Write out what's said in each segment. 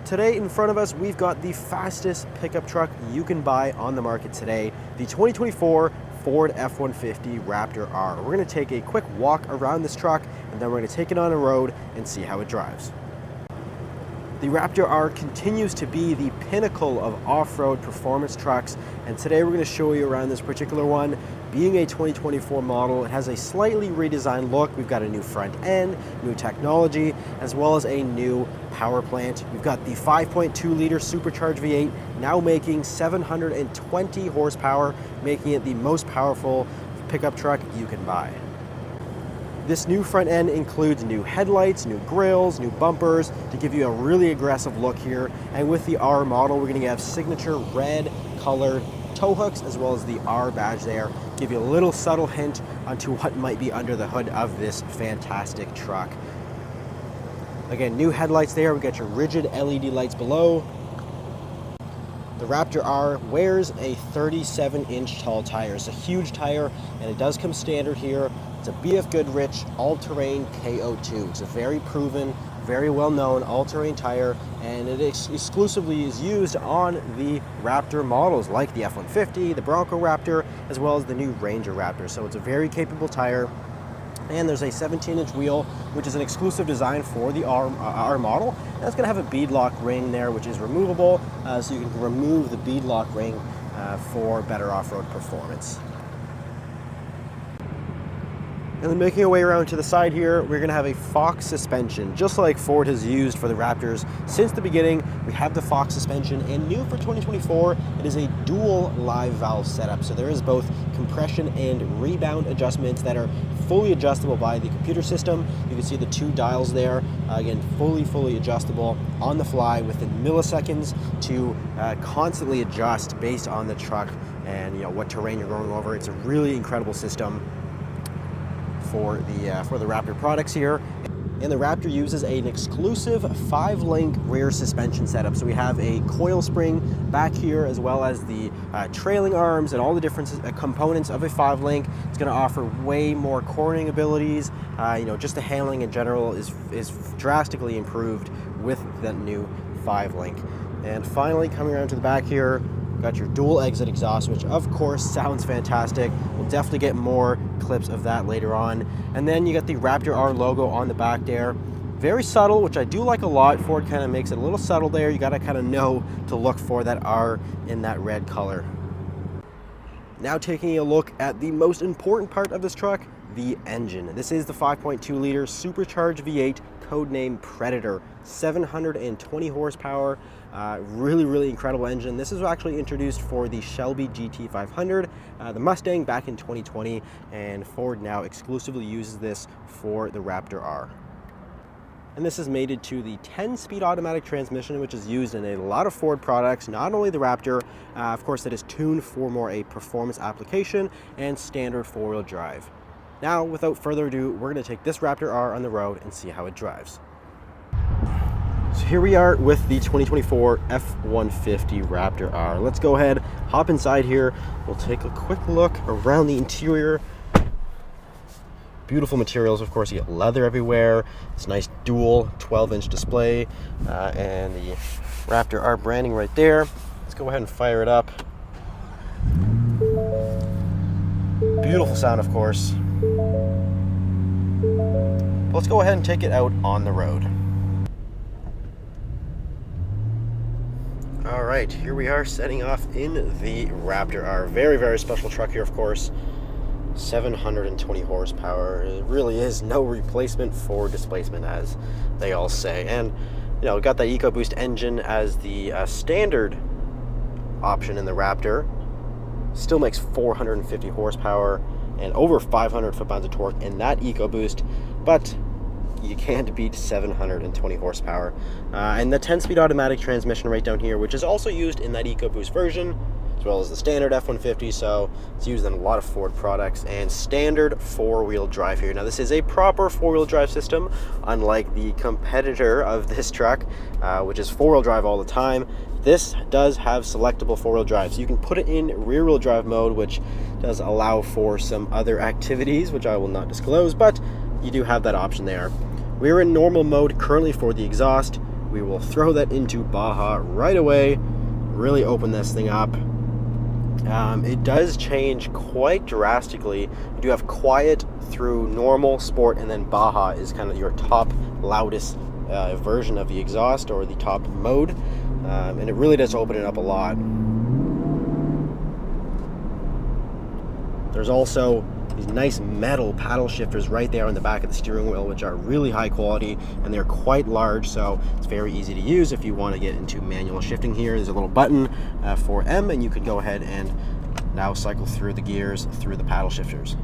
Today in front of us, we've got the fastest pickup truck you can buy on the market today, the 2024 Ford F-150 Raptor R. We're going to take a quick walk around this truck and then we're going to take it on a road and see how it drives. The Raptor R continues to be the pinnacle of off-road performance trucks, and today we're going to show you around this particular one. Being a 2024 model, it has a slightly redesigned look. We've got a new front end, new technology, as well as a new power plant. We've got the 5.2 liter supercharged V8 now making 720 horsepower, making it the most powerful pickup truck you can buy. This new front end includes new headlights, new grills, new bumpers to give you a really aggressive look here. And with the R model, we're going to have signature red colored tow hooks as well as the R badge there. Give you a little subtle hint onto what might be under the hood of this fantastic truck. Again, new headlights there. We got your rigid LED lights below. The Raptor R wears a 37-inch tall tire. It's a huge tire, and it does come standard here. It's a BF Goodrich all-terrain KO2. It's a very proven, very well-known all-terrain tire, and it exclusively is used on the Raptor models like the F-150, the Bronco Raptor, as well as the new Ranger Raptor. So it's a very capable tire. And there's a 17-inch wheel, which is an exclusive design for the R model. And it's going to have a beadlock ring there, which is removable, so you can remove the beadlock ring for better off-road performance. And then making our way around to the side here, we're going to have a Fox suspension, just like Ford has used for the Raptors since the beginning. We have the Fox suspension, and new for 2024, it is a dual live valve setup. So there is both compression and rebound adjustments that are fully adjustable by the computer system. You can see the two dials there, again, fully adjustable on the fly within milliseconds to constantly adjust based on the truck and what terrain you're going over. It's a really incredible system for the Raptor products here. And the Raptor uses an exclusive 5-link rear suspension setup. So we have a coil spring back here, as well as the trailing arms and all the different components of a 5-link. It's going to offer way more cornering abilities. Just the handling in general is drastically improved with that new 5-link. And finally, coming around to the back here, got your dual exit exhaust, which of course sounds fantastic. We'll definitely get more clips of that later on. And then you got the Raptor R logo on the back there. Very subtle, which I do like a lot. Ford kind of makes it a little subtle there. You got to kind of know to look for that R in that red color. Now taking a look at the most important part of this truck, the engine. This is the 5.2 liter supercharged V8, codename Predator, 720 horsepower. Really incredible engine. This is actually introduced for the Shelby GT500, the Mustang back in 2020, and Ford now exclusively uses this for the Raptor R. And this is mated to the 10-speed automatic transmission, which is used in a lot of Ford products, not only the Raptor, of course, that is tuned for more a performance application and standard 4-wheel drive. Now, without further ado, we're going to take this Raptor R on the road and see how it drives. So here we are with the 2024 F-150 Raptor R. Let's go ahead, hop inside here. We'll take a quick look around the interior. Beautiful materials, of course. You get leather everywhere. It's a nice dual 12-inch display, and the Raptor R branding right there. Let's go ahead and fire it up. Beautiful sound, of course. Let's go ahead and take it out on the road. All right, here we are setting off in the Raptor R. Very special truck here, of course. 720 horsepower. It really is no replacement for displacement, as they all say. And we got that EcoBoost engine as the standard option in the Raptor. Still makes 450 horsepower and over 500 foot-pounds of torque in that EcoBoost, but you can't beat 720 horsepower. And the 10-speed automatic transmission right down here, which is also used in that EcoBoost version, as well as the standard F-150, so it's used in a lot of Ford products, and standard 4-wheel drive here. Now this is a proper 4-wheel drive system, unlike the competitor of this truck, which is 4-wheel drive all the time. This does have selectable 4-wheel drive, so you can put it in rear-wheel drive mode, which does allow for some other activities, which I will not disclose, but you do have that option there. We're in normal mode currently for the exhaust. we will throw that into Baja right away, really open this thing up. It does change quite drastically. You do have quiet through normal, sport, and then Baja is kind of your top loudest version of the exhaust, or the top mode, and it really does open it up a lot. There's also these nice metal paddle shifters right there on the back of the steering wheel, which are really high quality, and they're quite large, so it's very easy to use if you want to get into manual shifting here. There's a little button for M, and you could go ahead and now cycle through the gears through the paddle shifters.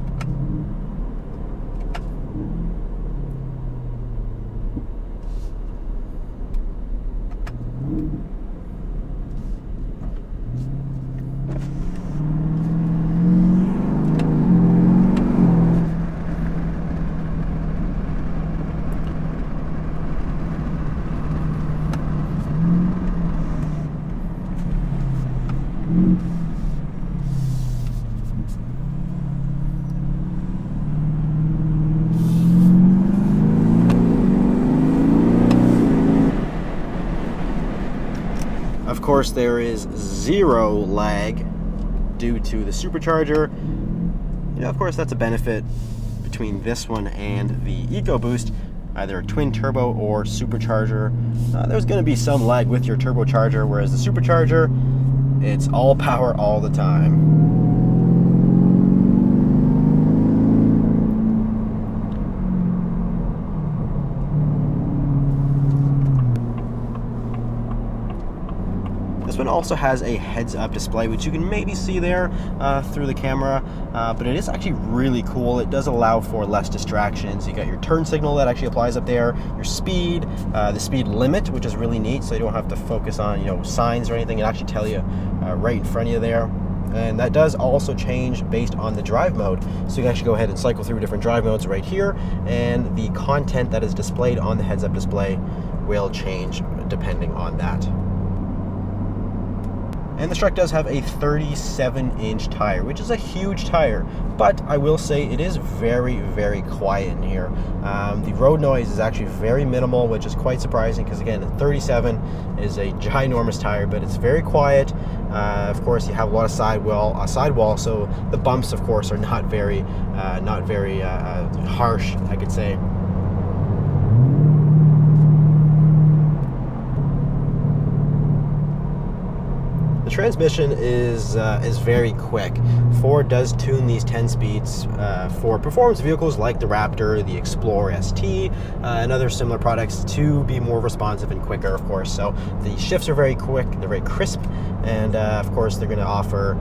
Of course, there is zero lag due to the supercharger. You know, of course, that's a benefit between this one and the EcoBoost, either a twin turbo or supercharger. There's going to be some lag with your turbocharger, whereas the supercharger, it's all power all the time. This one also has a heads-up display, which you can maybe see there through the camera, but it is actually really cool. It does allow for less distractions. You got your turn signal that actually applies up there, your speed, the speed limit, which is really neat, so you don't have to focus on, you know, signs or anything. It actually tells you right in front of you there. And that does also change based on the drive mode. So you can actually go ahead and cycle through different drive modes right here, and the content that is displayed on the heads-up display will change depending on that. And this truck does have a 37-inch tire, which is a huge tire, but I will say it is very, very quiet in here. The road noise is actually very minimal, which is quite surprising because, again, 37 is a ginormous tire, but it's very quiet. Of course, you have a lot of sidewall, so the bumps, of course, are not very harsh, I could say. The transmission is very quick. Ford does tune these 10 speeds for performance vehicles like the Raptor, the Explorer ST, and other similar products to be more responsive and quicker, of course. So the shifts are very quick, they're very crisp, and of course they're going to offer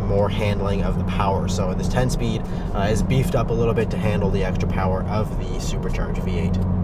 more handling of the power. So this 10 speed is beefed up a little bit to handle the extra power of the supercharged V8.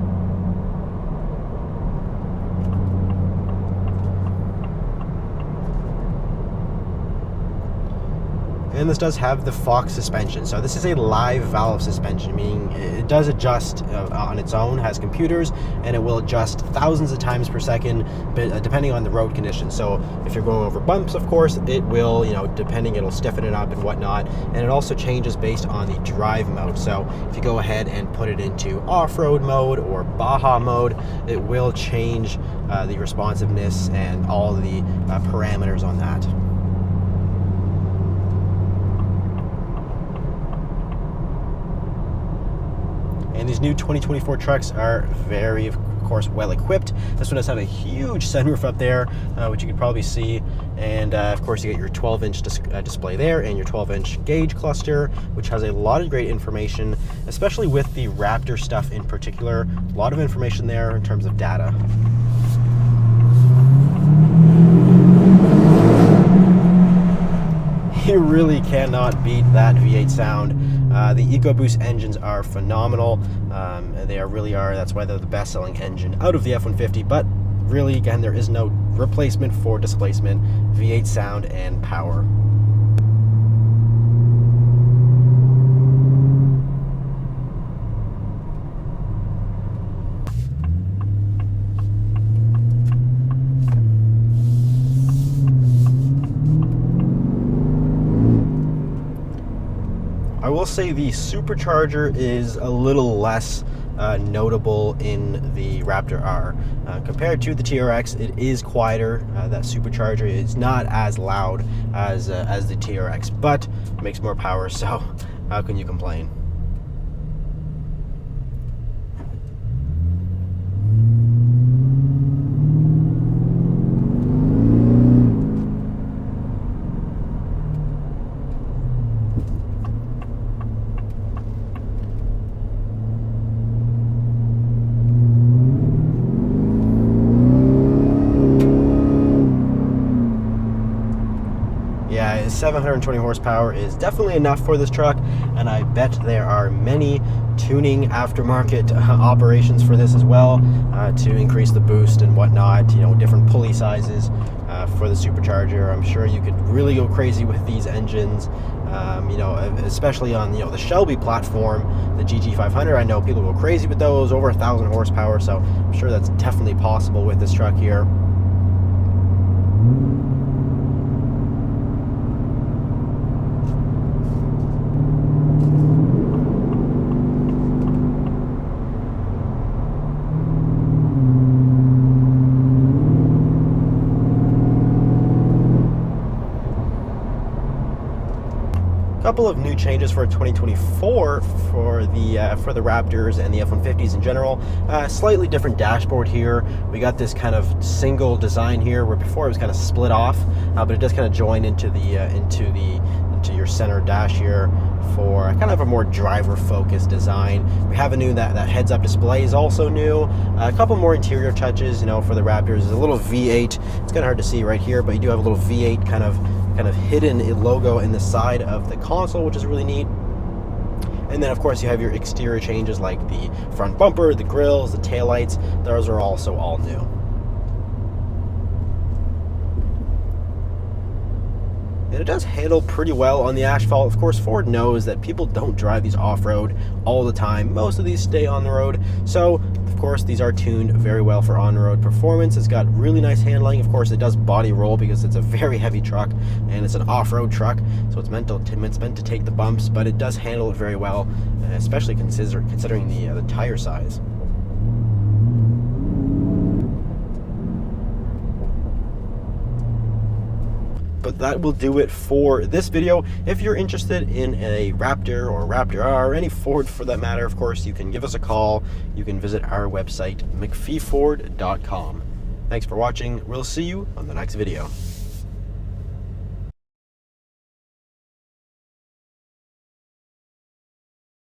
And this does have the Fox suspension. So this is a live valve suspension, meaning it does adjust on its own, has computers, and it will adjust thousands of times per second, depending on the road conditions. So if you're going over bumps, of course, it will, it'll stiffen it up and whatnot. And it also changes based on the drive mode. So if you go ahead and put it into off-road mode or Baja mode, it will change the responsiveness and all the parameters on that. And these new 2024 trucks are very, of course, well equipped. This one does have a huge sunroof up there, which you can probably see. And of course, you get your 12-inch display there and your 12-inch gauge cluster, which has a lot of great information, especially with the Raptor stuff in particular. A lot of information there in terms of data. You really cannot beat that V8 sound. The EcoBoost engines are phenomenal. They really are. That's why they're the best-selling engine out of the F-150. But really, again, there is no replacement for displacement, V8 sound, and power. I will say the supercharger is a little less notable in the Raptor R. Compared to the TRX, it is quieter. That supercharger is not as loud as the TRX, but it makes more power, so how can you complain? Yeah, 720 horsepower is definitely enough for this truck, and I bet there are many tuning aftermarket operations for this as well, to increase the boost and whatnot, you know, different pulley sizes for the supercharger. I'm sure you could really go crazy with these engines, you know, especially on, you know, the Shelby platform, the GT500. I know people go crazy with those, over 1,000 horsepower, so I'm sure that's definitely possible with this truck here. Couple of new changes for 2024 for the Raptors and the F-150s in general. Slightly different dashboard here. We got this kind of single design here, where before it was kind of split off, but it does kind of join into your center dash here for kind of a more driver-focused design. We have a new that heads-up display is also new. A couple more interior touches, you know, for the Raptors. There's a little V8. It's kind of hard to see right here, but you do have a little V8 kind of hidden logo in the side of the console, which is really neat. And then of course you have your exterior changes like the front bumper, the grills, the taillights. Those are also all new. And it does handle pretty well on the asphalt. Of course, Ford knows that people don't drive these off-road all the time. Most of these stay on the road. So, of course, these are tuned very well for on-road performance. It's got really nice handling. Of course, it does body roll because it's a very heavy truck and it's an off-road truck. So it's meant to take the bumps, but it does handle it very well, especially considering the tire size. But that will do it for this video. If you're interested in a Raptor or Raptor R, or any Ford for that matter, of course, you can give us a call. You can visit our website, mcpheeford.com. Thanks for watching. We'll see you on the next video.